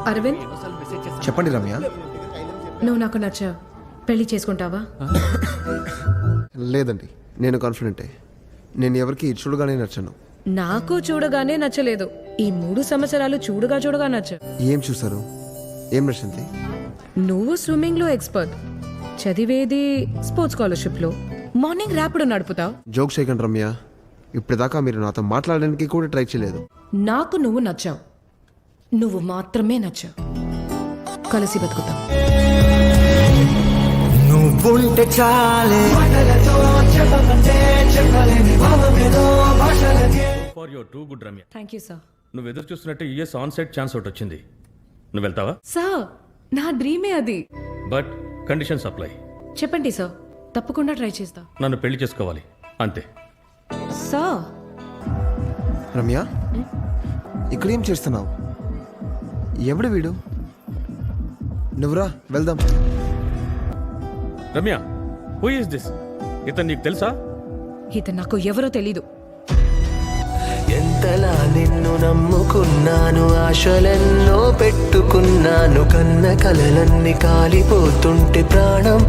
అరవింద్, చెప్పండి రమ్య. నువ్వు నాకు నచ్చావు. పెళ్లి చేసుకుంటావా? లేదండి, నేను కాన్ఫిడెంటే. నేను ఎవరికి చూడగానే నచ్చాను. నాకు చూడగానే నచ్చలేదు. ఈ 3 సంవత్సరాలు చూడగా నచ్చా. ఏం చూసారు? ఏం నచ్చింది? నువ్వు స్విమ్మింగ్ లో ఎక్స్పర్ట్, చదివేది స్పోర్ట్స్ స్కాలర్షిప్ లో, మార్నింగ్ ర్యాపిడో నడుపుతావు. జోక్ చేయకండి రమ్య. ఇప్పటిదాకా మీరు నాతో మాట్లాడడానికి కూడా ట్రై చేయలేదు. నాకు నువ్వు నచ్చావు. నువ్వు మాత్రమే నచ్చావు. కలిసి బతుకుతాం. నువ్వుంటే చాలే for your too good Ramya. Thank you sir. నువ్వు ఎదురు చూస్తున్నట్టు యూఎస్ ఆన్ సైట్ ఛాన్స్ ఒకటి వచ్చింది. నువ్వు వెళ్తావా? సార్, నా డ్రీమే అది. But conditions apply. చెప్పండి సార్, తప్పకుండా ట్రై చేస్తా. నన్ను పెళ్లి చేసుకోవాలి, అంతే. సార్, రమ్య, ఇక్కడేం చేస్తున్నావు? ఎవడు వీడు? నువ్వురా, వెళ్దాం. Ramya, who is this? ఇతను నీకు తెలుసా? ఇతను నాకు ఎవరో తెలీదు. ఎంతలా నిన్ను నమ్ముకున్నాను, ఆశలెన్నో పెట్టుకున్నాను, కన్న కలలన్నీ కాలిపోతుంటే ప్రాణం